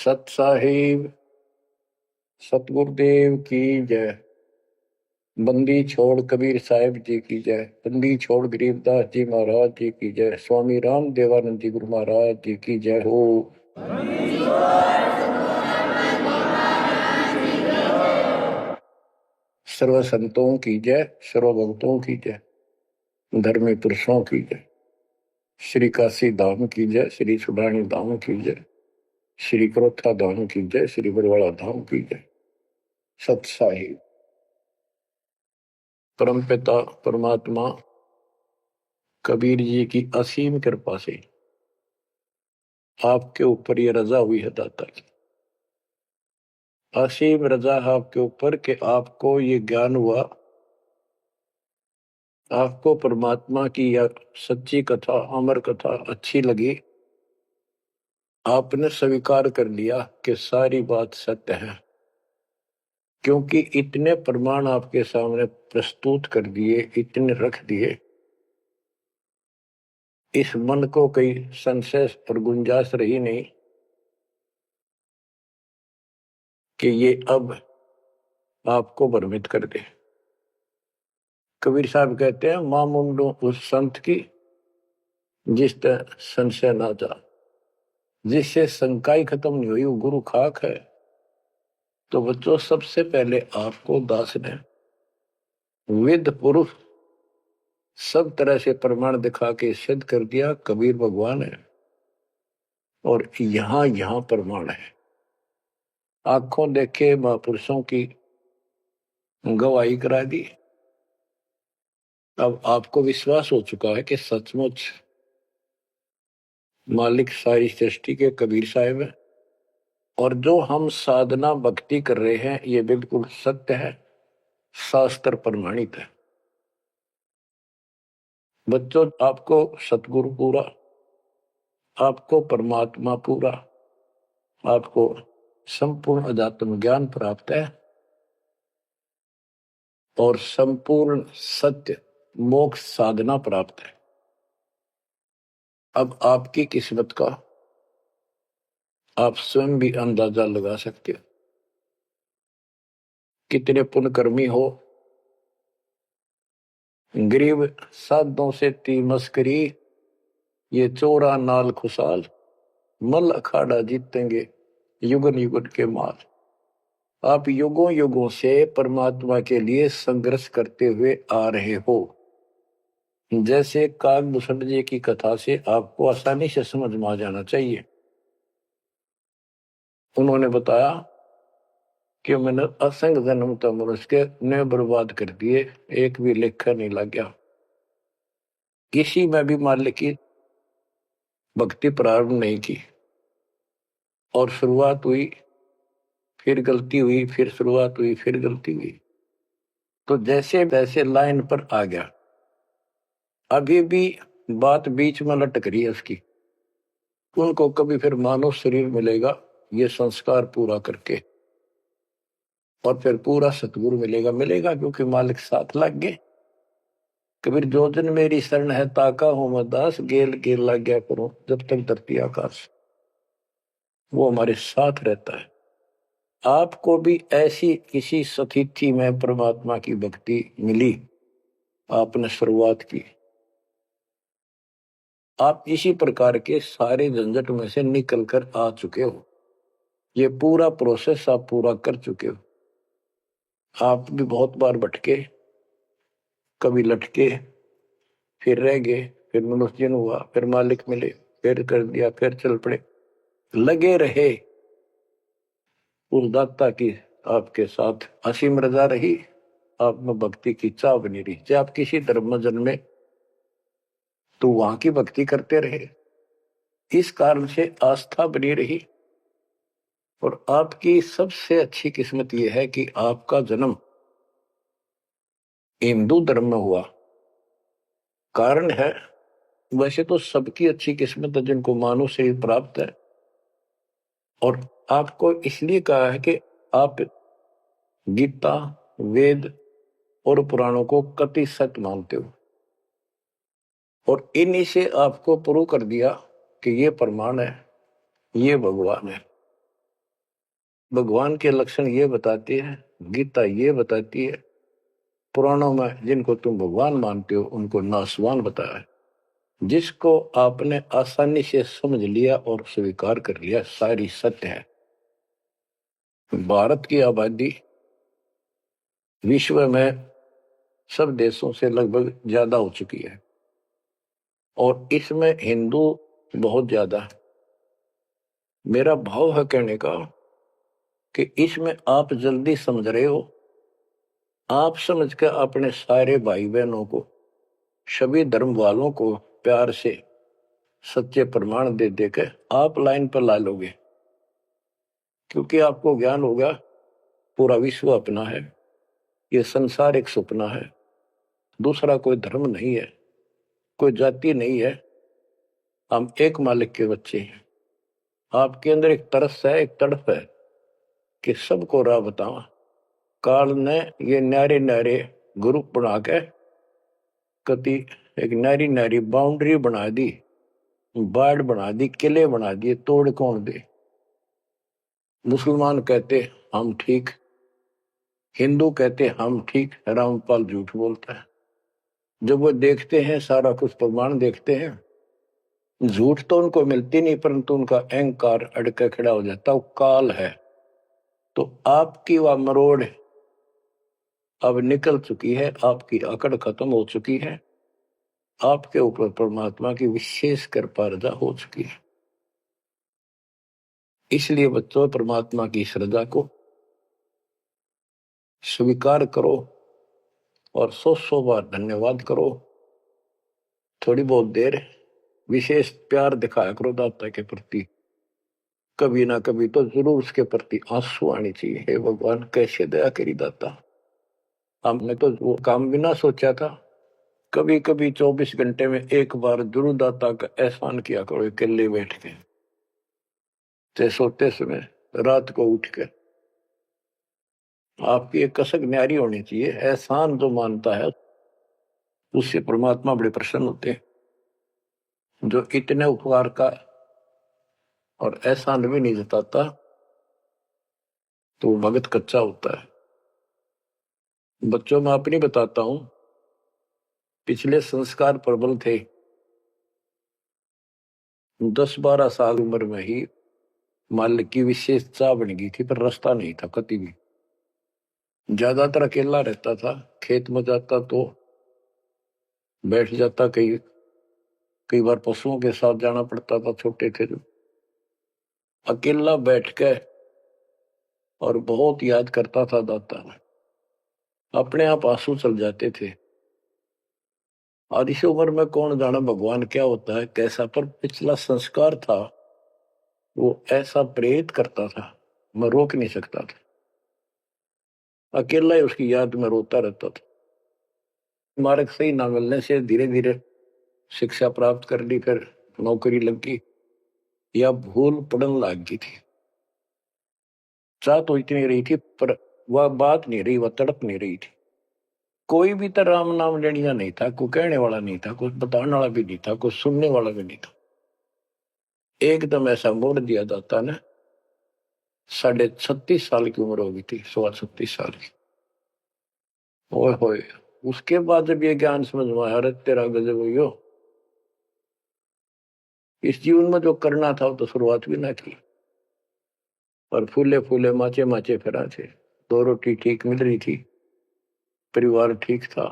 सत साहिब सतगुरुदेव की जय। बंदी छोड़ कबीर साहिब जी की जय। बंदी छोड़ गरीबदास जी महाराज जी की जय। स्वामी राम देवानंद जी गुरु महाराज जी की जय हो। सर्व संतों की जय, सर्व भक्तों की जय, धर्मी पुरुषों की जय। श्री काशी धाम की जय, श्री सुडानी धाम की जय, श्री क्रोथा धाम की जय, श्री बरवाड़ा धाम की जय। सत साहिब परमपिता परमात्मा कबीर जी की असीम कृपा से आपके ऊपर ये रजा हुई है दाता की। असीम रजा है आपके ऊपर कि आपको ये ज्ञान हुआ, आपको परमात्मा की यह सच्ची कथा, अमर कथा अच्छी लगी। आपने स्वीकार कर लिया कि सारी बात सत्य है, क्योंकि इतने प्रमाण आपके सामने प्रस्तुत कर दिए, इतने रख दिए, इस मन को कोई संशय और गुंजाइश रही नहीं कि ये अब आपको भ्रमित कर दे। कबीर साहब कहते हैं, मां मुंडो उस संत की जिस तरह संशय ना जा, जिससे शंकाई खत्म नहीं हुई, वो गुरु खाक है। तो बच्चों, सबसे पहले आपको दास ने वेद पुरुष सब तरह से प्रमाण दिखा के सिद्ध कर दिया कबीर भगवान है, और यहां प्रमाण है। आंखों देखे महापुरुषों की गवाही करा दी। अब आपको विश्वास हो चुका है कि सचमुच मालिक सारी सृष्टि के कबीर साहिब है, और जो हम साधना भक्ति कर रहे हैं ये बिल्कुल सत्य है, शास्त्र प्रमाणित है। बच्चों, आपको सतगुरु पूरा, आपको परमात्मा पूरा, आपको संपूर्ण अध्यात्म ज्ञान प्राप्त है, और संपूर्ण सत्य मोक्ष साधना प्राप्त है। अब आपकी किस्मत का आप स्वयं भी अंदाजा लगा सकते हो। कितने पुण्यकर्मी हो, गरीब साधों से ती मस्करी, ये चोरा नाल खुशाल, मल अखाड़ा जीतेंगे युगन युगन के माल। आप युगों युगों से परमात्मा के लिए संघर्ष करते हुए आ रहे हो। जैसे काकभूषण जी की कथा से आपको आसानी से समझ में आ जाना चाहिए। उन्होंने बताया कि मैंने असंख्य जन्म तो मनुष्य के ने बर्बाद कर दिए, एक भी लेखा नहीं लग गया। किसी में भी मालिक की भक्ति प्रारंभ नहीं की, और शुरुआत हुई, फिर गलती हुई, फिर शुरुआत हुई, फिर गलती हुई। तो जैसे तैसे लाइन पर आ गया। अभी भी बात बीच में लटक रही है उसकी। उनको कभी फिर मानव शरीर मिलेगा ये संस्कार पूरा करके, और फिर पूरा सतगुरु मिलेगा, क्योंकि मालिक साथ लग गए। कबीर जो दिन मेरी शरण है ताका हूं मैं दास, गेल गेल लग गया करो जब तक धरती आकाश। वो हमारे साथ रहता है। आपको भी ऐसी किसी स्थिति में परमात्मा की भक्ति मिली, आपने शुरुआत की, आप इसी प्रकार के सारे झंझट में से निकल कर आ चुके हो। ये पूरा प्रोसेस आप पूरा कर चुके हो। आप भी बहुत बार भटके, कभी लटके, फिर रह गए, फिर मनुष्य जन्म हुआ, फिर मालिक मिले, फिर कर दिया, फिर चल पड़े, लगे रहे। उस दाता की आपके साथ असीम रजा रही, आप में भक्ति की चाह बनी रही। चाहे आप किसी धर्म में जन्मे तो वहां की भक्ति करते रहे, इस कारण से आस्था बनी रही। और आपकी सबसे अच्छी किस्मत यह है कि आपका जन्म हिंदू धर्म में हुआ। कारण है, वैसे तो सबकी अच्छी किस्मत है जिनको मानव शरीर प्राप्त है, और आपको इसलिए कहा है कि आप गीता, वेद और पुराणों को कति सत्य मानते हो, और इन्हीं से आपको प्रूव कर दिया कि ये प्रमाण है, ये भगवान है। भगवान के लक्षण ये बताती है, गीता ये बताती है, पुराणों में जिनको तुम भगवान मानते हो उनको नासवान बताया है। जिसको आपने आसानी से समझ लिया और स्वीकार कर लिया, सारी सत्य है। भारत की आबादी विश्व में सब देशों से लगभग ज्यादा हो चुकी है और इसमें हिंदू बहुत ज्यादा है। मेरा भाव है कहने का कि इसमें आप जल्दी समझ रहे हो। आप समझ कर अपने सारे भाई बहनों को, सभी धर्म वालों को प्यार से सच्चे प्रमाण दे देकर आप लाइन पर ला लोगे, क्योंकि आपको ज्ञान होगा पूरा विश्व अपना है, ये संसार एक सपना है, दूसरा कोई धर्म नहीं है, कोई जाति नहीं है, हम एक मालिक के बच्चे हैं। आपके अंदर एक तरस है, एक तड़प है कि सबको राह बतावा। काल ने ये न्यारे न्यारे ग्रुप बना के कति एक नारी नारी बाउंड्री बना दी, बाढ़ बना दी, किले बना दिए, तोड़ कौन दे। मुसलमान कहते हम ठीक, हिंदू कहते हम ठीक, रामपाल झूठ बोलता है। जब वो देखते हैं सारा कुछ प्रमाण देखते हैं, झूठ तो उनको मिलती नहीं, परंतु उनका अहंकार अड़के खड़ा हो जाता, वो काल है। तो आपकी वह मरोड़ अब निकल चुकी है, आपकी अकड़ खत्म हो चुकी है, आपके ऊपर परमात्मा की विशेष कृपा रजा हो चुकी है। इसलिए बच्चों, परमात्मा की श्रद्धा को स्वीकार करो और 100 बार धन्यवाद करो। थोड़ी बहुत देर विशेष प्यार दिखाया करो दाता के प्रति, कभी ना कभी तो जरूर उसके प्रति आंसू आनी चाहिए। हे भगवान, कैसे दया करी दाता, हमने तो वो काम भी ना सोचा था। कभी कभी 24 घंटे में एक बार जरूर दाता का एहसान किया करो, अकेले बैठ के, चाहे सोते समय, रात को उठ के। आपकी एक कसक न्यारी होनी चाहिए। एहसान जो मानता है उससे परमात्मा बड़े प्रसन्न होते हैं। जो इतने उपकार का और एहसान भी नहीं जताता तो वो भगत कच्चा होता है। बच्चों, मैं अपनी बताता हूं, पिछले संस्कार प्रबल थे। 10-12 साल उम्र में ही मालिक की विशेष चाह बन गई थी, पर रास्ता नहीं था कभी भी। ज्यादातर अकेला रहता था, खेत में जाता तो बैठ जाता, कई बार पशुओं के साथ जाना पड़ता था, छोटे थे जो। अकेला बैठ के और बहुत याद करता था दाता, अपने आप आंसू चल जाते थे। और इस उम्र में कौन जाना भगवान क्या होता है, कैसा, पर पिछला संस्कार था वो ऐसा प्रेरित करता था, मैं रोक नहीं सकता था। अकेला ही उसकी याद में रोता रहता था। मार्ग सही ना मिलने से धीरे धीरे शिक्षा प्राप्त कर ली, फिर नौकरी लग गई, या भूल पड़न लग गई थी। चाह तो इतनी रही थी, पर वह बात नहीं रही, वह तड़प नहीं रही थी। कोई भी तो राम नाम लेनिया नहीं था, कोई कहने वाला नहीं था, कुछ बताने वाला भी नहीं था, कुछ सुनने वाला भी नहीं था। एकदम ऐसा मोड़ दिया दाता ने। 36.5 साल की उम्र हो गई थी, 36.5 साल की। ओए होए, उसके बाद जब ये ज्ञान समझ में आया, अरे तेरा गजब हो, इस जीवन में जो करना था वो तो शुरुआत भी ना की। और फूले फूले माचे माचे फिरा थे, 2 रोटी ठीक मिल रही थी, परिवार ठीक था।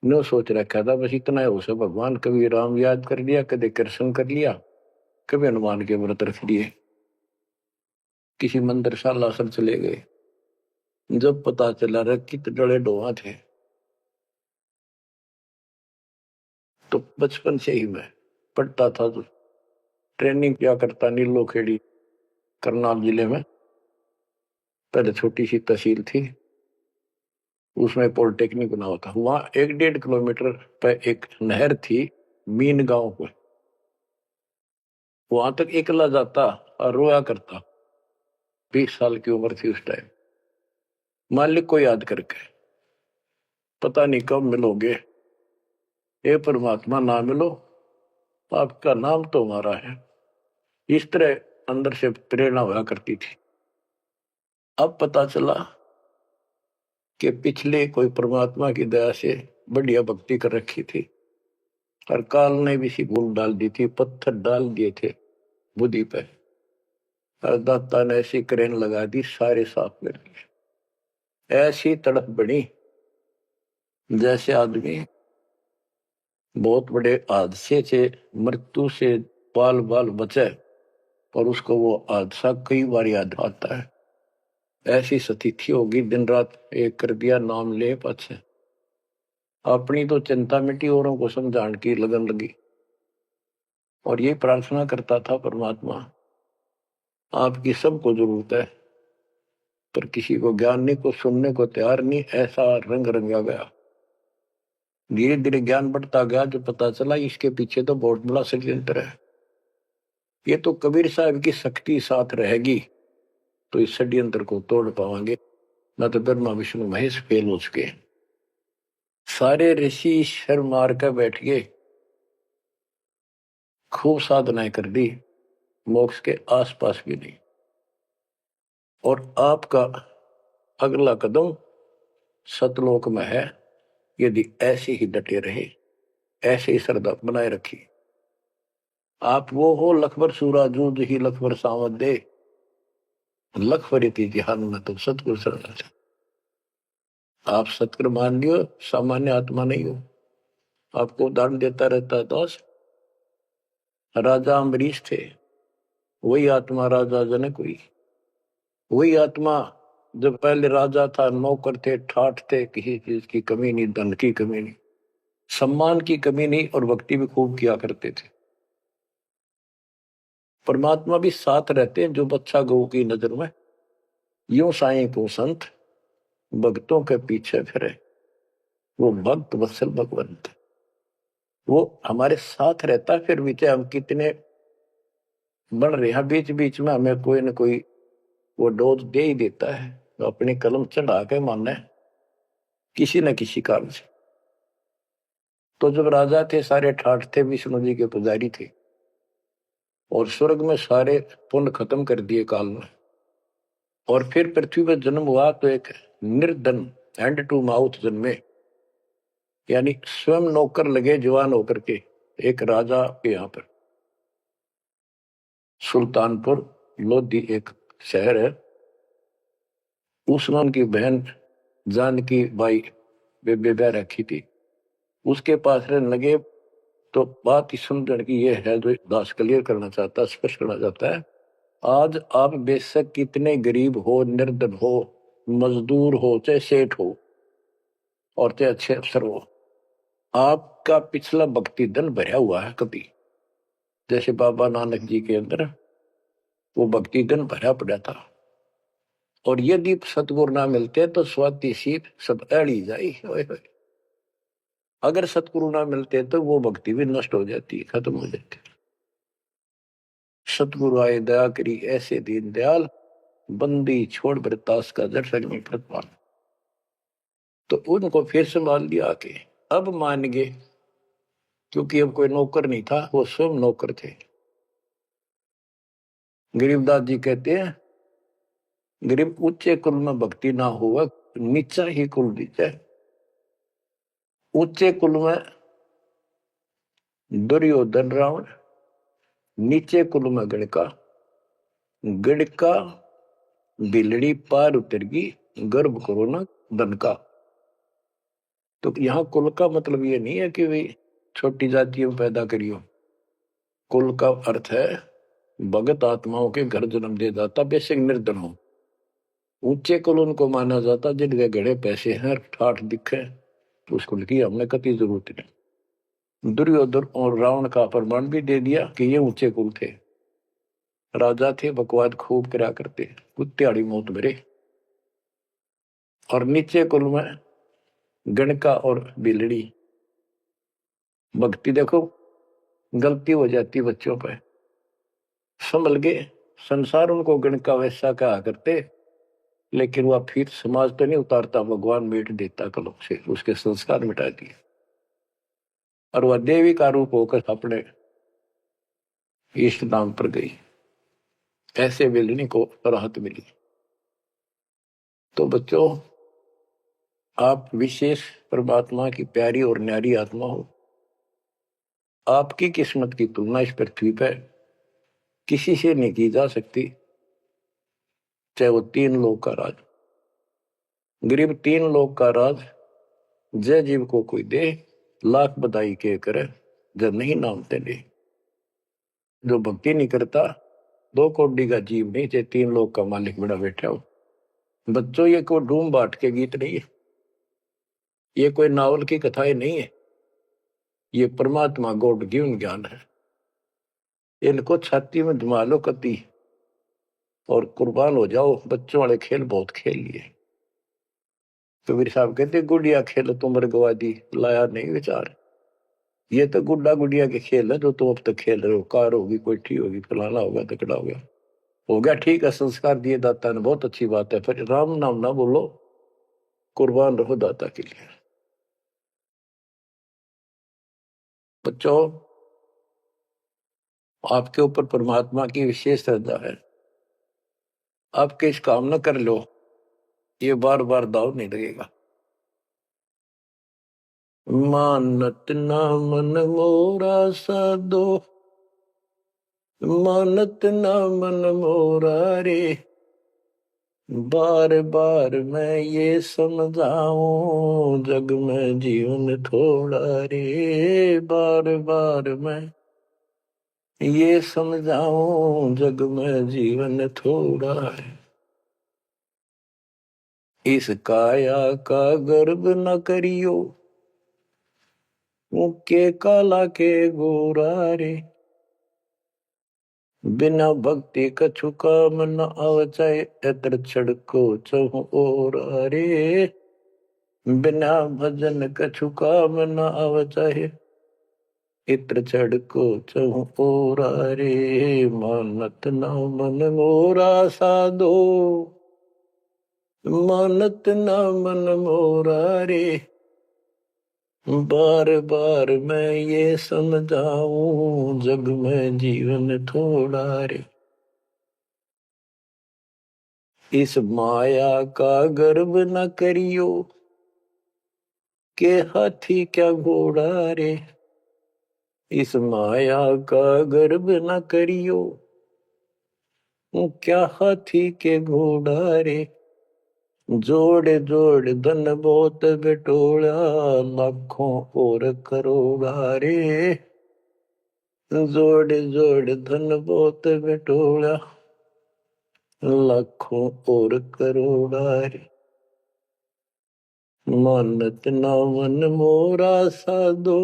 नो सोच रखा था बस इतना है, उसे भगवान कभी राम याद कर लिया, कभी कृष्ण कर लिया, कभी हनुमान के व्रत रख लिए, किसी मंदिर शाला सब चले गए। जब पता चला रे कितने डले डोहा थे, तो बचपन से ही मैं पढ़ता था, तो ट्रेनिंग क्या करता नीलो खेड़ी करनाल जिले में। पहले छोटी सी तहसील थी, उसमें पॉलिटेक्निक बना होता, वहां 1-1.5 किलोमीटर पे एक नहर थी, मीन गांव को। वहां तक एकला जाता और रोया करता। 20 साल की उम्र थी उस टाइम। मालिक को याद करके, पता नहीं कब मिलोगे, हे परमात्मा ना मिलो, आपका नाम तो हमारा है। इस तरह अंदर से प्रेरणा हुआ करती थी। अब पता चला कि पिछले कोई परमात्मा की दया से बढ़िया भक्ति कर रखी थी और काल ने भी सी भूल डाल दी थी, पत्थर डाल दिए थे बुद्धि पे और दाता ने ऐसी करेन लगा दी, सारे साफ कर दिए। ऐसी तड़प बनी जैसे आदमी बहुत बड़े हादसे से मृत्यु से बाल बाल बचे और उसको वो हादसा कई बार याद आता है। ऐसी स्थिति होगी, दिन रात एक कर दिया नाम ले पाछे। अपनी तो चिंता मिटी, औरों को समझाने की लगन लगी और ये प्रार्थना करता था, परमात्मा आपकी सबको जरूरत है पर किसी को ज्ञान नहीं, को सुनने को तैयार नहीं। ऐसा रंग रंगा गया, धीरे धीरे ज्ञान बढ़ता गया, जो पता चला इसके पीछे तो बहुत बड़ा षड्यंत्र है। ये तो कबीर साहब की शक्ति साथ रहेगी तो इस षड्यंत्र को तोड़ पाएंगे, न तो ब्रह्मा विष्णु महेश फेल हो चुके। सारे ऋषि शर मार कर बैठ गए, खूब साधनाएं कर दी, मोक्ष के आसपास भी नहीं। और आपका अगला कदम सतलोक में है, यदि ऐसे ही डटे रहे, ऐसे ही श्रद्धा बनाए रखी। आप वो हो लखबर सूरा जूझ ही लखबर सावत दे, लखबर जिहान में तो सतगुरु शरण। आप सतगुरु मान लियो, सामान्य आत्मा नहीं हो। आपको उदाहरण देता रहता है दोस्त, राजा अम्बरीश थे, वही आत्मा राजा जनक हुई। वही आत्मा जब पहले राजा था, नौकर थे, ठाठ थे, किसी चीज की कमी नहीं, धन की कमी नहीं, सम्मान की कमी नहीं, और भक्ति भी खूब किया करते थे। परमात्मा भी साथ रहते हैं जो बच्चा गौ की नजर में। यूं साईं को संत भक्तों के पीछे फिरे, वो भक्त वत्सल भगवंत, वो हमारे साथ रहता। फिर भी चाहे हम कितने बढ़ रहे हैं, बीच बीच में हमें कोई न कोई वो डोज दे ही देता है, तो अपनी कलम चढ़ा के मानना है किसी न किसी कारण से। तो जब राजा थे, सारे ठाठ थे, विष्णु जी के पुजारी थे, और स्वर्ग में सारे पुण्य खत्म कर दिए काल में, और फिर पृथ्वी पर जन्म हुआ तो एक निर्धन हैंड टू माउथ जन्मे, यानी स्वयं नौकर लगे जवान होकर के एक राजा के यहाँ पर। सुल्तानपुर लोधी एक शहर है, उसमें उनकी बहन जानकी बाई बेबे रखी थी, उसके पास रहने लगे। तो बात ही समझने की ये है जो दास क्लियर करना चाहता, स्पष्ट करना चाहता है। आज आप बेशक कितने गरीब हो, निर्धन हो, मजदूर हो, चाहे सेठ हो और चाहे अच्छे अफसर हो, आपका पिछला भक्ति धन भरा हुआ है कभी। जैसे बाबा नानक जी के अंदर वो भक्ति धन भरा पड़ा था, और यदि सतगुरु ना मिलते तो स्वाति सीप सब अड़ी जाई। अगर सतगुरु ना मिलते तो वो भक्ति भी नष्ट हो जाती, खत्म हो जाती। सतगुरु आए दया करी ऐसे दीन दयाल, बंदी छोड़ बरतास का दर्शन में प्रतिपाल। तो उनको फिर संभाल लिया के अब मान गए, क्योंकि अब कोई नौकर नहीं था, वो स्वयं नौकर थे। गरीबदास जी कहते हैं, गरीब ऊंचे कुल में भक्ति ना हुआ, नीचा ही कुल दीजिए। ऊंचे कुल में दुर्योधन रावण, नीचे कुल में गणका, गणका बिलड़ी पार उतर गई, गर्भ करो ना धन का। तो यहाँ कुल का मतलब ये नहीं है कि भाई छोटी जातियों में पैदा करियो। कुल का अर्थ है भगत आत्माओं के घर जन्म दे जाता, बेसिक निर्धन हो। ऊंचे कुल उनको माना जाता जिनके घड़े पैसे हैं, ठाठ दिखे, तो उस कुल की हमने कति जरूरत नहीं। दुर्योधन और रावण का प्रमाण भी दे दिया कि ये ऊंचे कुल थे, राजा थे, बकवाद खूब करा करते, कुत्तेआड़ी मौत भरे। और नीचे कुल में गणका और बिलड़ी, भक्ति देखो गलती हो जाती बच्चों पर, संभल गए। संसार उनको गणका वैसा कहा करते, लेकिन वह फिर समाज तो नहीं उतारता, भगवान मिट देता कलम से, उसके संस्कार मिटा दिए, और वह देवी का रूप होकर अपने इष्ट धाम पर गई। ऐसे बिलनी को राहत मिली। तो बच्चों, आप विशेष परमात्मा की प्यारी और न्यारी आत्मा हो। आपकी किस्मत की तुलना इस पृथ्वी पर किसी से नहीं की जा सकती, चाहे वो 3 लोक का राज, गरीब 3 लोक का राज जय जीव को कोई दे, लाख बधाई के करे, जब नहीं नामते नहीं। जो भक्ति नहीं करता, 2 कौड़ी का जीव नहीं, चाहे 3 लोक का मालिक बड़ा बैठा हो। बच्चों, ये कोई डूम बाट के गीत नहीं है, ये कोई नावल की कथाएं नहीं है, ये परमात्मा गॉड गिवन ज्ञान है। इनको छाती में जमा लो कति और कुर्बान हो जाओ। बच्चों वाले खेल बहुत खेल लिए। कबीर साहब कहते, गुड़िया खेल तुम गवा दी, लाया नहीं विचार। ये तो गुड्डा गुड़िया के खेल है जो तुम अब तक खेल रहे हो। कार होगी, कोठी होगी, फलाना होगा, तकड़ा हो गया ठीक है, संस्कार दिए दाता ने, बहुत अच्छी बात है, फिर राम नाम ना बोलो, कुर्बान रहो दाता के लिए। बच्चों, आपके ऊपर परमात्मा की विशेष श्रद्धा है। आपके इस काम न कर लो, ये बार बार दाव नहीं लगेगा। मानत ना मन मोरा साधो, मानत ना मन मोरा रे, बार बार मैं ये समझाऊं, जग में जीवन थोड़ा रे। बार बार मैं ये समझाऊं, जग में जीवन थोड़ा है। इस काया का गर्व न करियो, के काला के गोरा रे। बिना भक्ति कछु काम न आवचाए, एतर छड़को चहु और रे। बिना भजन कछु काम न आवचाए, इत्र छड़को चहु और रे। मानत न मन मोरा साधो, मानत न मन मोरा रे। बार बार मैं ये समझाऊं, जग में जीवन थोड़ा रे। इस माया का गर्व न करियो, के हाथी क्या घोड़ा रे। इस माया का गर्व न करियो, क्या हाथी के घोड़ा रे। जोड़ जोड़ धन बहुत बटोला, लाखों और करोड़ा रे। जोड़ जोड़ धन बहुत बटोला, लाखों और करोड़ा रे। मानत ना मन मोरा साधो,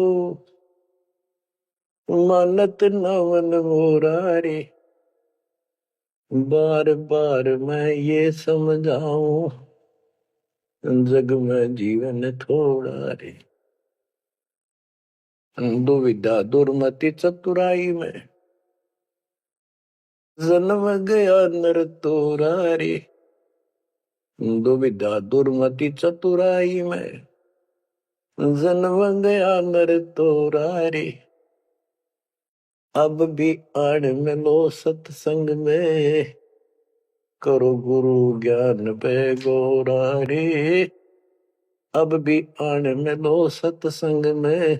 मानत ना मन मोरा रे। बार बार मैं ये समझाऊं, जग में जीवन थोड़ा रे। दुविधा दुर्मति चतुराई में, जन्म गया नर तोरा रे। दुविधा दुर्मति चतुराई में, जन्म गया नर तोरा रे। अब भी आड़ में लो सत्संग में, करो गुरु ज्ञान पे गोरा रे। अब भी आड़ में लो सत्संग में,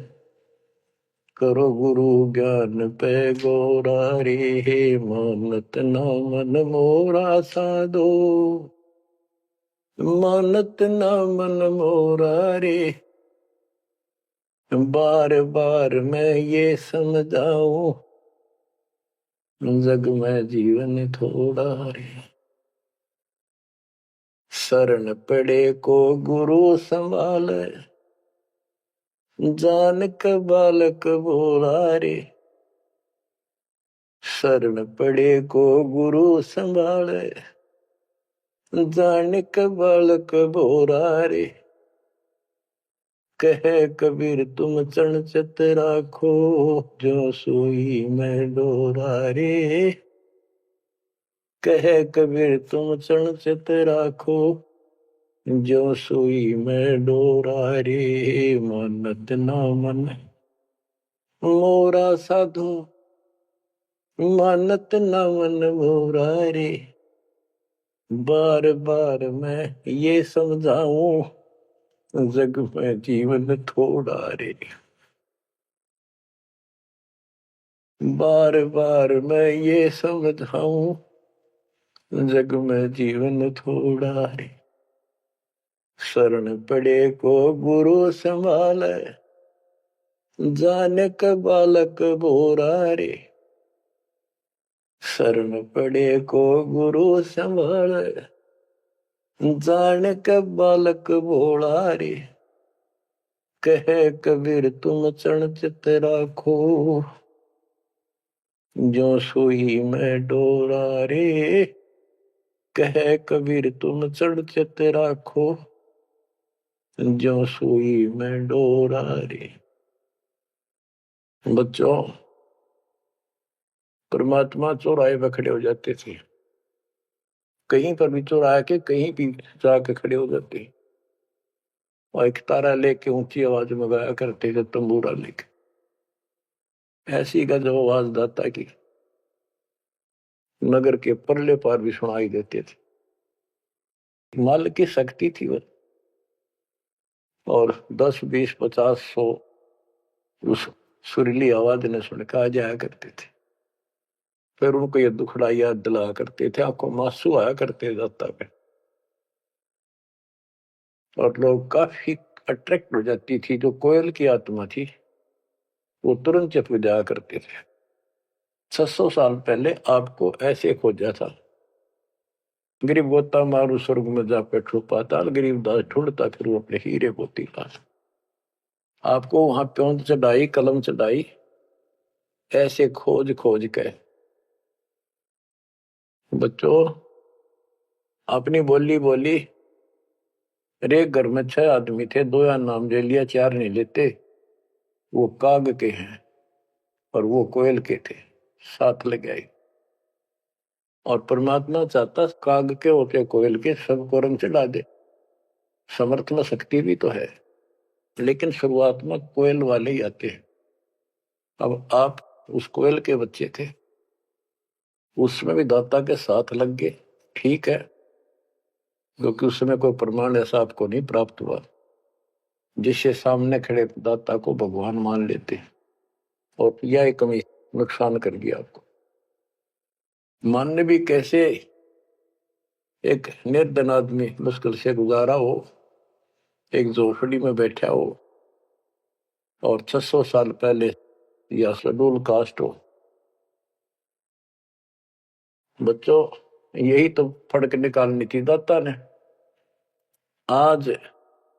करो गुरु ज्ञान पे गोरा रे। मानत ना मन मोरा साधो, मानत ना मन मोरा रे। बार बार मैं ये समझाऊं, जग में जीवन थोड़ा रे। शरण पड़े को गुरु संभाले, जान का बालक बोला रे। शरण पड़े को गुरु संभाले, जान का बालक बोला रे। कहे कबीर तुम चरण चित राखो, जो सोई मैं डोरा रे। कहे कबीर तुम चरण चित राखो, जो सोई मैं डोरा रे। मानत ना मन मोरा साधु, मानत ना मन मोरा रे। बार बार मैं ये समझाऊं, जग में जीवन थोड़ा रे। बार बार मैं ये समझाऊं, जग में जीवन थोड़ा रे। शरण पड़े को गुरु संभाले, जाने का बालक बोरा रे। शरण पड़े को गुरु संभाले, जाने का बालक भोला रे। कहे कबीर तुम चरण चित राखो, जो सुई में डोरा रे। कहे कबीर तुम चरण चित राखो, जो सुई में डोरा रे। बच्चों, परमात्मा चौराहे पे खड़े हो जाते थे, कहीं पर भी चौराहे के कहीं भी जाके खड़े हो जाते और एक तारा लेके ऊंची आवाज में गाया करते थे, तंबूरा लेके। ऐसी गजब आवाज दाता की नगर के परले पार भी सुनाई देते थे। माल की शक्ति थी वो, और 10, 20, 50, 100 उस सुरीली आवाज ने सुन के आ जाया करते थे। फिर उनको ये दुखड़ा याद दिला करते थे, आंखों में आंसू आया करते दाता पे, और लोग काफी अट्रैक्ट हो जाती थी। जो कोयल की आत्मा थी वो तुरंत चप जाया करते थे। 600 साल पहले आपको ऐसे खोजा था, गरीब गोता मारू स्वर्ग में जा बैठो पाताल, गरीब दास ढूंढता फिर वो अपने हीरे मोती पास। आपको वहां प्योंद चढ़ाई, कलम चढ़ाई, ऐसे खोज खोज के। बच्चों, अपनी बोली बोली। एक घर में 6 आदमी थे, 2 या नाम ले लिया, 4 नहीं लेते। वो काग के हैं और वो कोयल के थे, साथ लग आई। और परमात्मा चाहता काग के होते कोयल के सबको रंग चढ़ा दे। समर्थ में शक्ति भी तो है, लेकिन शुरुआत में कोयल वाले ही आते हैं। अब आप उस कोयल के बच्चे थे, उसमें भी दाता के साथ लग गए, ठीक है, क्योंकि उस समय कोई प्रमाण ऐसा आपको नहीं प्राप्त हुआ जिससे सामने खड़े दाता को भगवान मान लेते, और यह कमी नुकसान कर गया आपको। मानने भी कैसे? एक निर्धन आदमी मुश्किल से गुजारा हो, एक झोपड़ी में बैठा हो, और 600 साल पहले या शेड्यूल कास्ट हो। बच्चों, यही तो फर्क निकालनी थी दाता ने। आज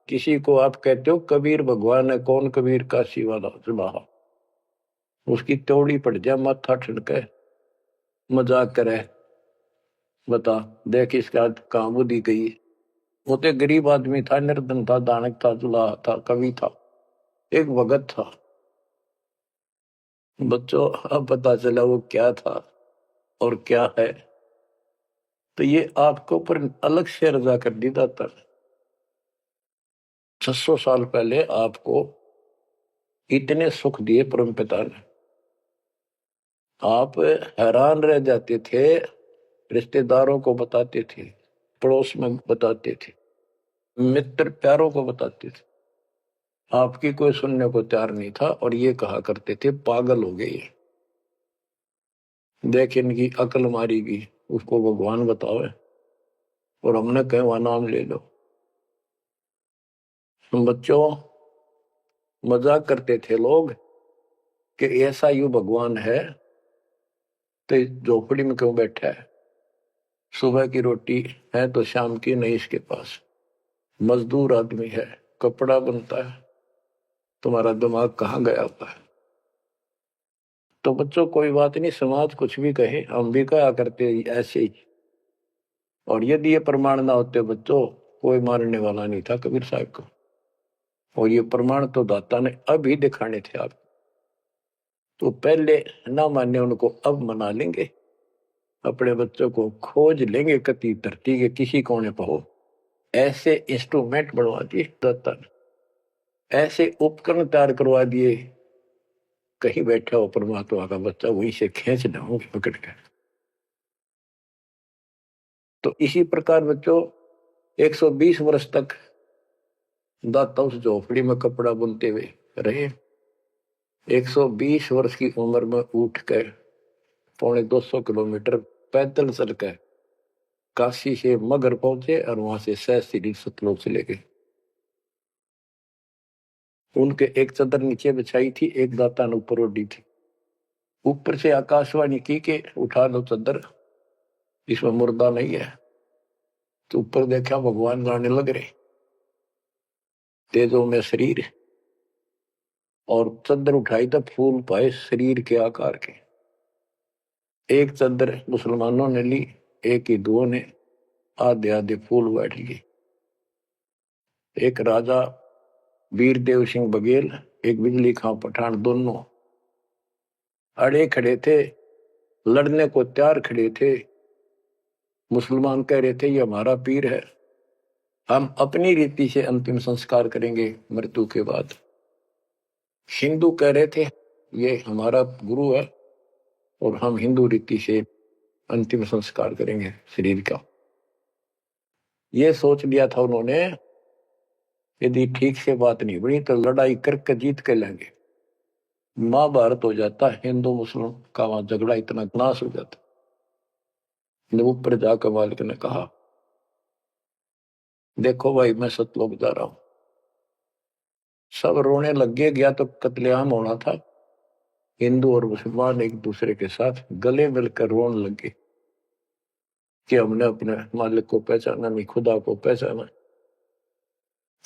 किसी को आप कहते हो कबीर भगवान है, कौन कबीर? काशी वाला जबाहा, उसकी त्योड़ी पड़ जाए, माथा ठनके, मजाक करे, बता देख इसका कहां बुद्धि गई। वो तो गरीब आदमी था, निर्धन था, दानक था, जुलाहा था, कवि था, एक भगत था। बच्चों, अब पता चला वो क्या था और क्या है। तो ये आपको ऊपर अलग से रजा कर दी दाता। 600 साल पहले आपको इतने सुख दिए परमपिता ने, आप हैरान रह जाते थे। रिश्तेदारों को बताते थे, पड़ोस में बताते थे, मित्र प्यारों को बताते थे, आपकी कोई सुनने को तैयार नहीं था। और ये कहा करते थे पागल हो गए, देख इनकी अकल मारी गई, उसको भगवान बताओ, और हमने कहे वह नाम ले लो। बच्चों, मजाक करते थे लोग कि ऐसा यू भगवान है तो झोपड़ी में क्यों बैठा है? सुबह की रोटी है तो शाम की नहीं इसके पास, मजदूर आदमी है, कपड़ा बनता है, तुम्हारा दिमाग कहाँ गया हुआ है? तो बच्चों, कोई बात नहीं, समाज कुछ भी कहे, हम भी कहा करते ऐसे ही। और यदि ये प्रमाण ना होते बच्चों, कोई मारने वाला नहीं था कबीर साहब को। और ये प्रमाण तो दाता ने अभी दिखाने थे आप, तो पहले ना माने उनको अब मना लेंगे। अपने बच्चों को खोज लेंगे कति धरती के किसी कोने पर हो, ऐसे इंस्ट्रूमेंट बनवा दिए दाता ने, ऐसे उपकरण तैयार करवा दिए, कहीं बैठा हो परमात्मा का बच्चा वहीं से खींच लाऊंगे पकड़ कर। तो इसी प्रकार बच्चों 120 वर्ष तक दाता उस झोपड़ी में कपड़ा बुनते हुए रहे। 120 वर्ष की उम्र में उठ कर 250 किलोमीटर पैदल चलकर काशी से मगर पहुंचे और वहां से सहस्त्री सतलोक से ले गए। उनके एक चादर नीचे बिछाई थी, एक दाता ने ऊपर ओढ़ी थी। ऊपर से आकाशवाणी की के उठा लो चादर, इसमें मुर्दा नहीं है। तो ऊपर देखा भगवान गाने लग रहे, तेजों में शरीर, और चादर उठाई तो फूल पाए शरीर के आकार के। एक चादर मुसलमानों ने ली, एक हिंदुओं ने आधे आधे फूल बैठ लिए। एक राजा वीरदेव सिंह बघेल, एक बिजली खां पठान, दोनों अड़े खड़े थे, लड़ने को तैयार खड़े थे। मुसलमान कह रहे थे ये हमारा पीर है, हम अपनी रीति से अंतिम संस्कार करेंगे मृत्यु के बाद। हिंदू कह रहे थे ये हमारा गुरु है और हम हिंदू रीति से अंतिम संस्कार करेंगे शरीर का। ये सोच लिया था उन्होंने, यदि ठीक से बात नहीं बनी तो लड़ाई करके जीत के लेंगे। महाभारत हो जाता, हिंदू मुस्लिम का वहां झगड़ा इतना नाश हो जाता। ऊपर जाकर मालिक ने कहा देखो भाई मैं सतलोक जा रहा हूं। सब रोने लग गया तो कत्लेआम होना था। हिंदू और मुसलमान एक दूसरे के साथ गले मिलकर रोने लगे कि हमने अपने मालिक को पहचाना नहीं, खुदा को पहचाना।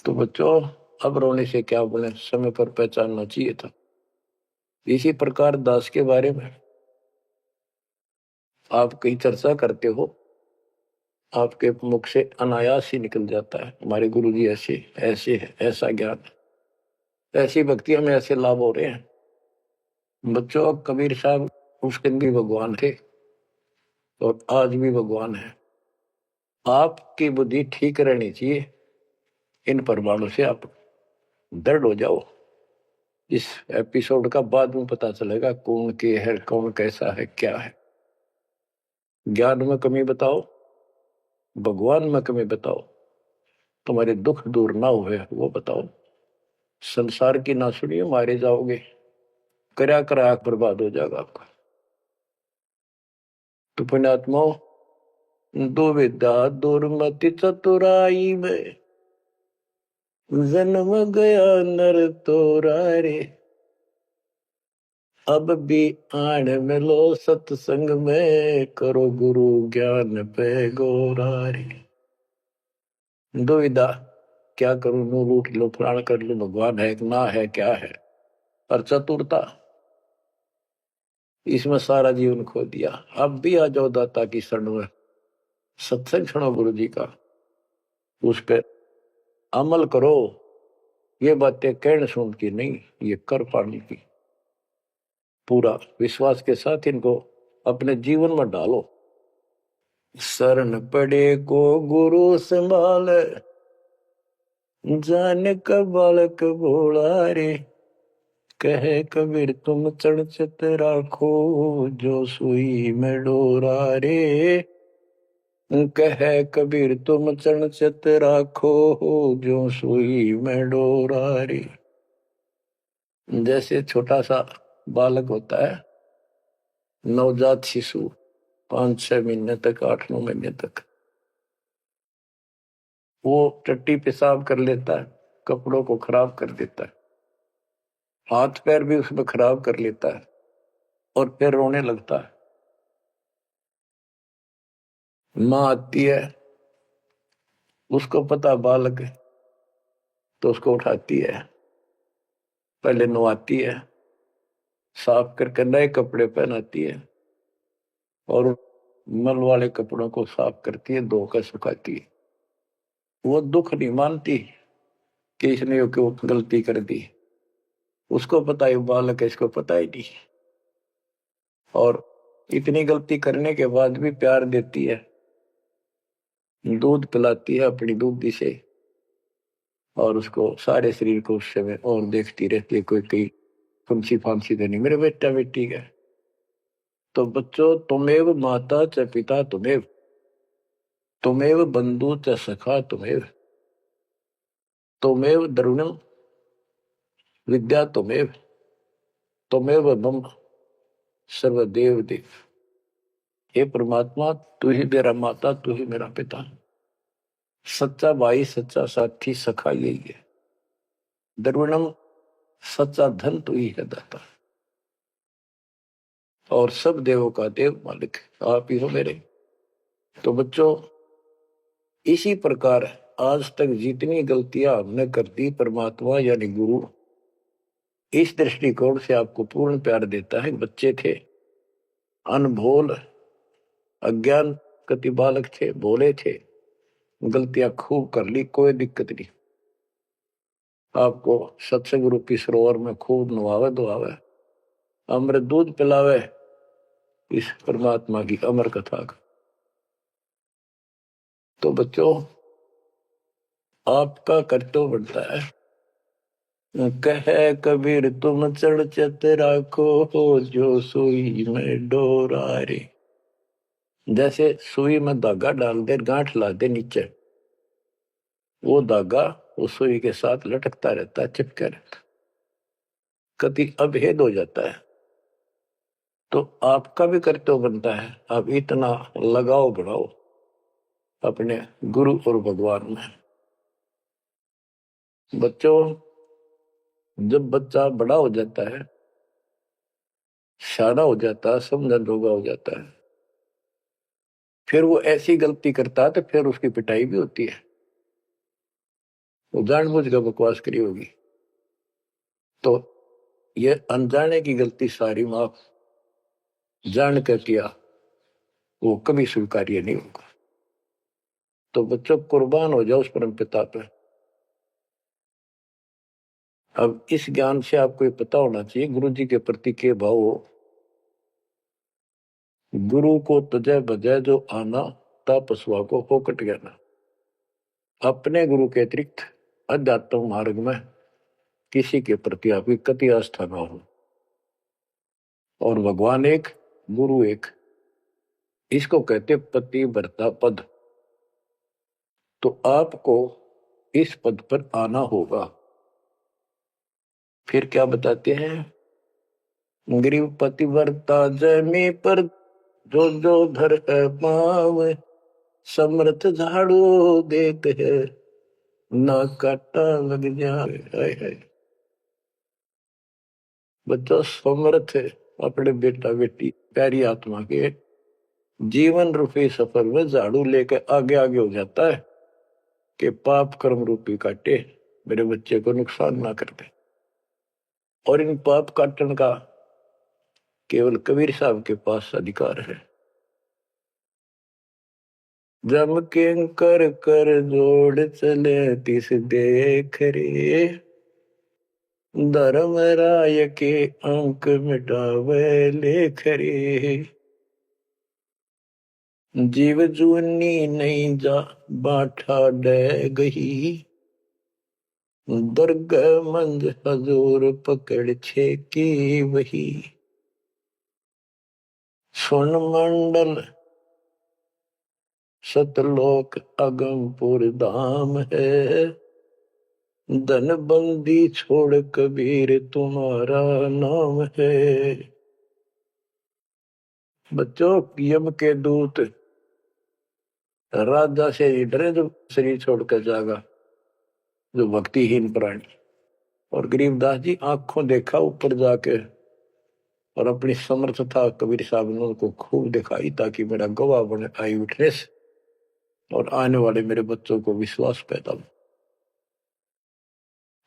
तो बच्चों अब रोने से क्या बोले, समय पर पहचानना चाहिए था। इसी प्रकार दास के बारे में आप कहीं चर्चा करते हो, आपके मुख से अनायास ही निकल जाता है हमारे गुरुजी ऐसे ऐसे है, ऐसा ज्ञान, ऐसी भक्ति, हमें ऐसे लाभ हो रहे हैं। बच्चों कबीर साहब उस दिन भी भगवान थे और आज भी भगवान है। आपकी बुद्धि ठीक रहनी चाहिए, इन प्रमाणों से आप दृढ़ हो जाओ। इस एपिसोड का बाद में पता चलेगा कौन के है, कौन कैसा है, क्या है। ज्ञान में कमी बताओ, भगवान में कमी बताओ, तुम्हारे दुख दूर ना हुए वो बताओ। संसार की ना सुनिए, मारे जाओगे, करा करा बर्बाद हो जाएगा आपका। तो पुण्यात्माओं, दुविधा दुर्मति चतुराई में जन्म गया नर तोरा रे। अब भी आण मिलो सत्संग में, करो गुरु ज्ञान पे गोरा रे। दुविधा, क्या करूं, नो लूट लो, फलाना कर लो, भगवान है ना है, क्या है। और चतुरता, इसमें सारा जीवन खो दिया। अब भी आ जाओ दाता की शरण में, सत्संग सुनो गुरु जी का, उस पर अमल करो। ये बातें कहने सुन की नहीं, ये कर पाने की। पूरा विश्वास के साथ इनको अपने जीवन में डालो। शरण पड़े को गुरु संभाल, जान का बालक भोला रे। कहे कबीर तुम चढ़ चित राखो, जो सुई में डोरा रे। कहे कबीर तुम चढ़ चित राखो, जो सुई में डोरा रे। जैसे छोटा सा बालक होता है, नवजात शिशु, 5-6 महीने तक, 8-9 महीने तक, वो टट्टी पेशाब कर लेता है, कपड़ों को खराब कर देता है, हाथ पैर भी उसमें खराब कर लेता है और फिर रोने लगता है। माँ आती है, उसको पता बालक है, तो उसको उठाती है, पहले नवाती है, साफ करके नए कपड़े पहनाती है और मल वाले कपड़ों को साफ करती है, धोकर सुखाती है। वो दुख नहीं मानती कि इसने क्यों गलती कर दी, उसको पता है बालक है, इसको पता ही नहीं। और इतनी गलती करने के बाद भी प्यार देती है, दूध पिलाती है अपनी दूधी से, और उसको सारे शरीर को उस समय और देखती रहती है, कोई कहीं फंसी फांसी तो नहीं मेरे बेटा बेटी का। तो बच्चों, तुमेव माता च पिता तुमेव, तुमेव बंधु च सखा तुमेव द्रविणम विद्या तुमेव मम सर्वदेव देव। हे परमात्मा, तू ही मेरा माता, तू ही मेरा पिता, सच्चा भाई, सच्चा साथी, सखा यही है। द्रविणम, सच्चा धन तू ही है दाता, और सब देवों का देव मालिक आप ही हो मेरे। तो बच्चों, इसी प्रकार आज तक जितनी गलतियां हमने कर दी, परमात्मा यानी गुरु इस दृष्टिकोण से आपको पूर्ण प्यार देता है। बच्चे थे, अनभोल, अज्ञान कति बालक थे, भोले थे, गलतियां खूब कर ली, कोई दिक्कत नहीं। आपको सत्संग रूपी सरोवर में खूब नवावे धोआवे, अमृत दूध पिलावे इस परमात्मा की अमर कथा का। तो बच्चों, आपका कर्तव्य बनता है, कहे कबीर तुम चढ़ चत राखो, जो सुई में डोरा रे। जैसे सुई में धागा डाल दे, गांठ ला दे नीचे, वो धागा उस सुई के साथ लटकता रहता है, चिपका रहता, कभी अभेद हो जाता है। तो आपका भी कर्तव्य बनता है, आप इतना लगाव बढ़ाओ अपने गुरु और भगवान में। बच्चों, जब बच्चा बड़ा हो जाता है, शाना हो जाता है, समझन जोगा हो जाता है, फिर वो ऐसी गलती करता है तो फिर उसकी पिटाई भी होती है। वो जानबूझ कर बकवास करी होगी, तो ये अनजाने की गलती सारी माफ जान कर किया, वो कभी स्वीकार्य नहीं होगा। तो बच्चों, कुर्बान हो जाओ उस परम पिता पे। अब इस ज्ञान से आपको ये पता होना चाहिए गुरु जी के प्रति के भाव हो। गुरु को तुझे बजय जो आना, तापस्वा को फोकट गया। अपने गुरु के अतिरिक्त अध्यात्म मार्ग में किसी के प्रति आपकी कति आस्था ना हो। और भगवान एक, गुरु एक, इसको कहते पति भरता पद। तो आपको इस पद पर आना होगा। फिर क्या बताते हैं, गरीब पतिव्रता जमी पर जो जो धर है पाव, समर्थ झाड़ू देत है ना काटा लग जाए। बच्चा समर्थ है अपने बेटा बेटी प्यारी आत्मा के जीवन रूपी सफर में झाड़ू लेकर आगे आगे हो जाता है कि पाप कर्म रूपी काटे मेरे बच्चे को नुकसान ना कर दे। और इन पाप काटने का केवल कबीर साहब के पास अधिकार है। जम के कर कर जोड़ चले तिस देख रे, धर्म राय के अंक मिटावे लेख रे। जीव जूनी नहीं जा बाठा डे गही, दुर्ग मंज हजूर पकड़ छे की वही। सुन मंडल सतलोक अगमपुर धाम है, धन बंदी छोड़ कबीर तुम्हारा नाम है। बच्चों, यम के दूत राजा से डरे जो शरीर छोड़कर जागा, जो भक्तिहीन प्राणी। और गरीबदास जी आंखों देखा ऊपर जाके, और अपनी समर्थता कबीर साहब ने उनको खूब दिखाई, ताकि मेरा गवाह बने आई विटनेस, और आने वाले मेरे बच्चों को विश्वास पैदा हो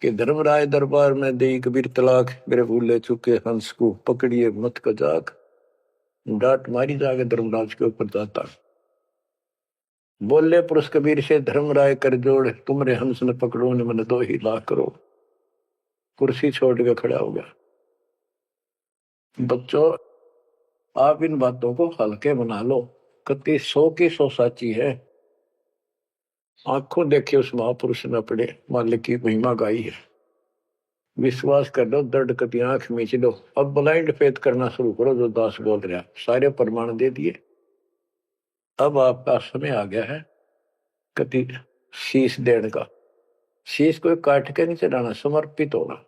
कि धर्मराय दरबार में दे कबीर तलाक, मेरे भूले चुके हंस को पकड़िए मत कजाक। डांट मारी जाके धर्मराज के ऊपर जाता, बोले पुरुष कबीर से धर्मराय कर जोड़, तुमरे हंस न पकड़ो ने मन 2 लाख करो। कुर्सी छोड़ के खड़ा हो गया। बच्चों, आप इन बातों को हल्के बना लो, कति 100 की 100 साची है। आंखों देखे उस महापुरुष ने अपने मालिक की महिमा गाई है। विश्वास कर लो, दर्द कति आंख मीच लो। अब ब्लाइंड फेथ करना शुरू करो, जो दास बोल रहा, सारे प्रमाण दे दिए। अब आपका समय आ गया है कति शीश देने का, शीश कोई काट के नहीं चढ़ाना, समर्पित होना।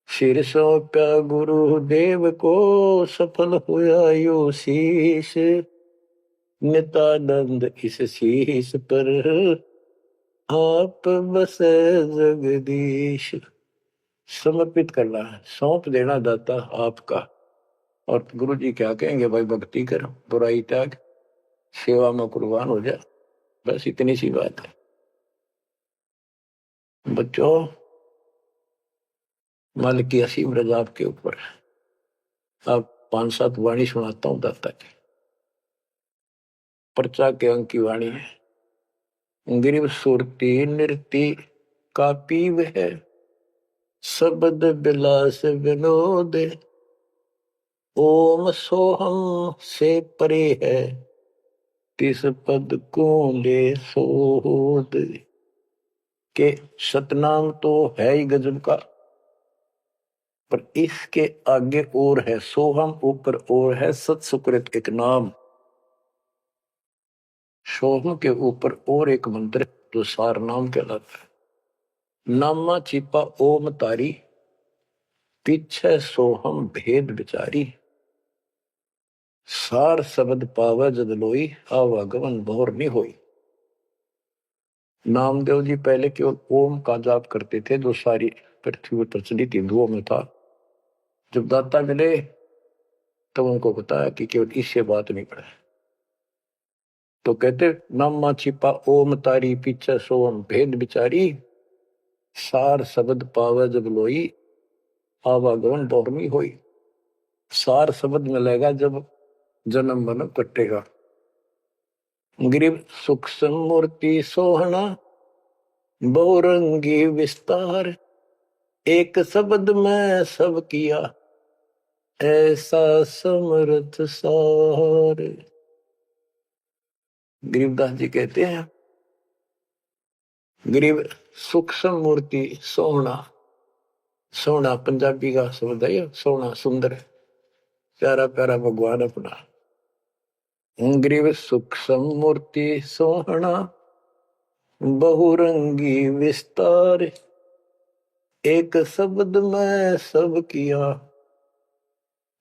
सिर सौंप्या गुरुदेव को, सफल हुआ यो शीश, नित्यानंद इस शीश पर आप बसे जगदीश। समर्पित करना है, सौंप देना दाता आपका। और गुरु जी क्या कहेंगे, भाई भक्ति कर, बुराई त्याग, सेवा में कुर्बान हो जा। बस इतनी सी बात है बच्चों। मालिक की असीम रजा आपके ऊपर। आप 5-7 वाणी सुनाता हूं दाता की। पर्चा के अंक की वाणी है। गिरिव सुरती नृति का पीव है, शब्द बिलास विनोद, ओम सोहम से परे है, तिस पद को ले सोद। के सतनाम तो है ही गजब का, पर इसके आगे और है सोहम, ऊपर और है सत सुकृत एक नाम। सोहम के ऊपर और एक मंत्र जो सार नाम कहलाता है। नामा छिपा ओम तारी, पीछे सोहम भेद विचारी, सार शब्द पावे जद लोई, आवागमन भोर नहीं होई। नामदेव जी पहले केवल ओम का जाप करते थे, जो सारी पृथ्वी पर प्रचलित हिंदुओं में था। जब दाता मिले तब उनको बताया कि केवल इससे बात नहीं पड़े, तो कहते नामा छिपा ओम तारी, पीछे सोम भेद बिचारी, सार शब्द पावे जब लोई, आवागमन बहुरमी होई। सार शब्द मिलेगा जब जन्म मन कटेगा। गिरिव सूक्ष्म मूर्ति सोहना, बहुरंगी विस्तार, एक शब्द में सब किया, ऐसा समर्थ सार। गरीबदास जी कहते हैं, गरीब सूक्ष्म मूर्ति सोहना, सोना पंजाबी का शब्द है, सोना सुंदर, प्यारा प्यारा भगवान अपना। गरीब सूक्ष्म मूर्ति सोहना, बहुरंगी विस्तार, एक शब्द में सब किया,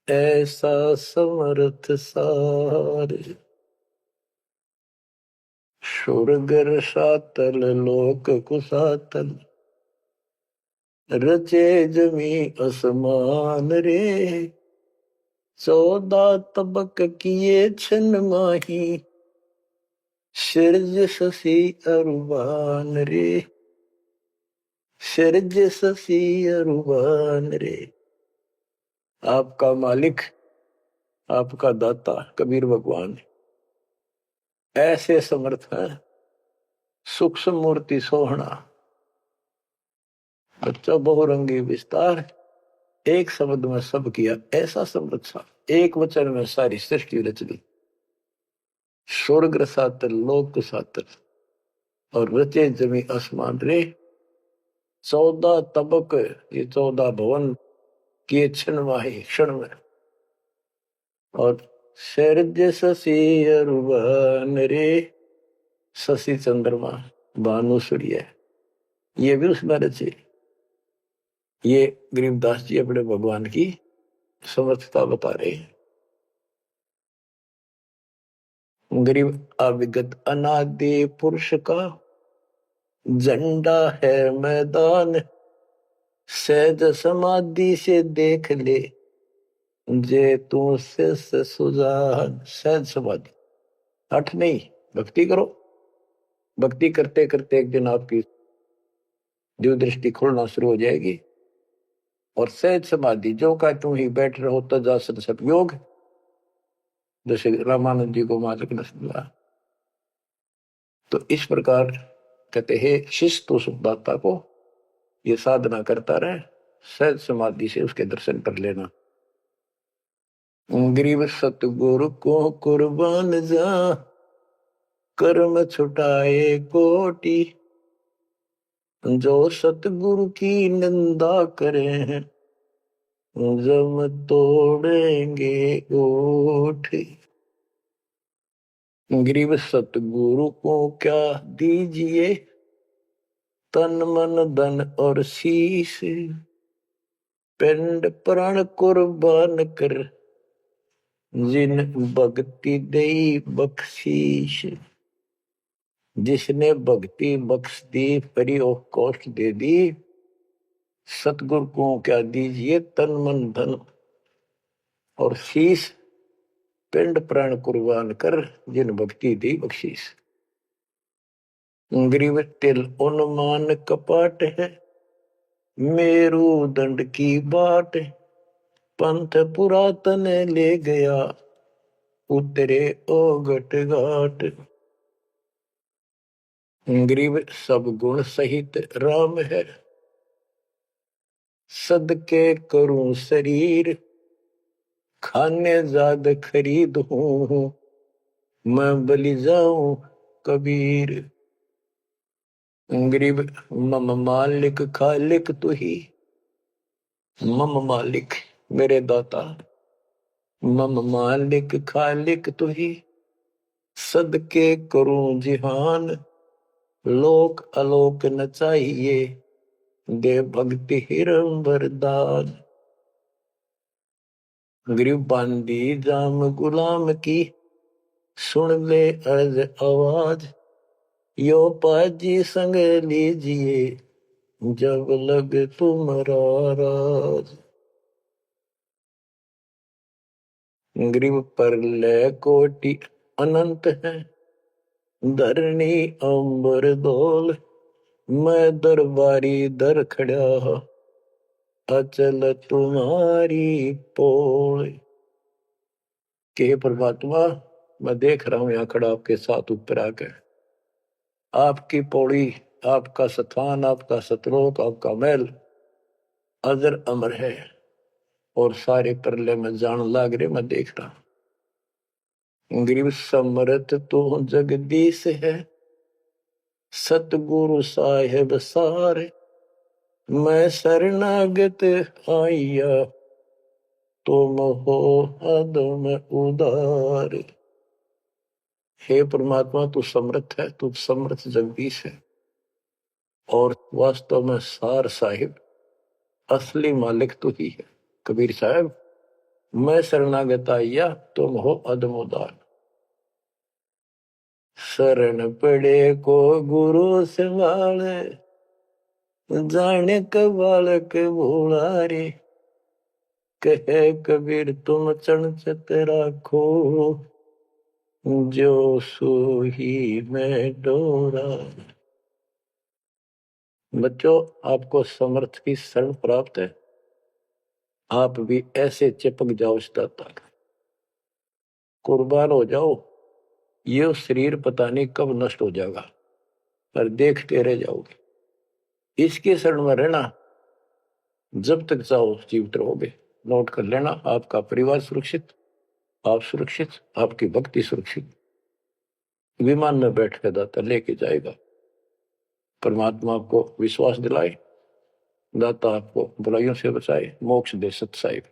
ऐसा समर्थ सार। सुरगर सातल लोक कुसातल, रचे जमी असमान रे, 14 तबक किए छन माही, सिरज शशि अरुबान रे, सिरज शशि अरुबान रे। आपका मालिक, आपका दाता कबीर भगवान ऐसे समर्थ है। सूक्ष्म मूर्ति सोहना, बच्चा बहुरंगी विस्तार, एक शब्द में सब किया, ऐसा समर्थ सा, एक वचन में सारी सृष्टि रच दी। स्वर्ग सातर लोक सातर, और रचे जमी आसमान रे, 14 तबक, ये 14 भवन किए क्षण माही, क्षण में। और शरज शशि अरुबन रे, शशि चंद्रमा भानु सूर्य, ये भी उसमें रचे। ये गरीबदास जी अपने भगवान की समर्थता बता रहे हैं। गरीब अविगत अनादि पुरुष का झंडा है मैदान, सहज समाधि से देख ले, जे तू से सुजान। सहज समाधि, हठ नहीं, भक्ति करो। भक्ति करते करते एक दिन आपकी दिव्य दृष्टि खुलना शुरू हो जाएगी। और सहज समाधि, जो का तू ही बैठ रहो तजासन सतयोग, जैसे रामानंद जी को मालिक ने सुना। तो इस प्रकार कहते हैं शिष्य तो सुखदाता को ये साधना करता रहे, सहज समाधि से उसके दर्शन कर लेना। गरीब सतगुरु को कुर्बान जा, कर्म छुटाए कोटि, जो सतगुरु की निंदा करे हैं, जम तोड़ेंगे ओठ। गरीब सतगुरु को क्या दीजिए, तन मन धन और शीश, पिंड प्राण कुर्बान कर, जिन भक्ति दई बख्शीश। जिसने भक्ति बख्श दी, फ्री ऑफ कॉस्ट दे दी, सतगुरु को क्या दीजिए, तन मन धन और शीश, पिंड प्राण कुर्बान कर, जिन भक्ति दी बख्शीश। गरीब तिल उन्मान कपाट है, मेरू दंड की बाट, पंथ पुरातन ले गया, उतरे ओगट घाट। गरीब सब गुण सहित राम है, सदके करूं शरीर, खाने जाद खरीद हूं, मैं बलि जाऊं कबीर। गरीब मम मालिक खालिक तू ही, मम मालिक मेरे दाता, मम मालिक खालिक तू ही, सदके करूं जिहान, लोक अलोक न चाहिए, दे भक्ति हिरम वरदान। गरीब बांदी जाम गुलाम की, सुन ले अर्ज आवाज, यो पाजी संग लीजिए, जब लग तुम्हारा राज। गरीब परलय कोटि अनंत है, धरणी अंबर डोल, मैं दरबारी दर खड़ा, अचल तुम्हारी पोल। के परमात्मा, मैं देख रहा हूं यहां खड़ा आपके साथ ऊपर आकर, आपकी पौड़ी, आपका स्थान, आपका सतलोक, आपका महल अजर अमर है, और सारे परले में जान लाग रहे, मैं देख रहा हूं। गरीब समरथ तो जगदीश है, सतगुरु साहेब सारे, मैं शरणागत आइया, तुम हो अदम उदार। हे परमात्मा, तू समर्थ है, तू समर्थ जगदीश है, और वास्तव में सार साहिब असली मालिक तू ही है। कबीर साहब, मैं शरणागत आइया, तुम हो अदम उदार। शरण पड़े को गुरु संभाले, जाने का बालक भोला रे, कहे कबीर तुम चणचत राखो, जो सोही में डोरा। बच्चों, आपको समर्थ की शरण प्राप्त है, आप भी ऐसे चिपक जाओ इस दाता, कुर्बान हो जाओ। ये शरीर पता नहीं कब नष्ट हो जाएगा, पर देखते रह जाओगे। इसके शरण में रहना, जब तक चाहो जीवित रहोगे। नोट कर लेना, आपका परिवार सुरक्षित, आप सुरक्षित, आपकी भक्ति सुरक्षित। विमान में बैठ कर दाता लेके जाएगा। परमात्मा आपको विश्वास दिलाए, दाता आपको बुराइयों से बचाए, मोक्ष दे सत साहिब।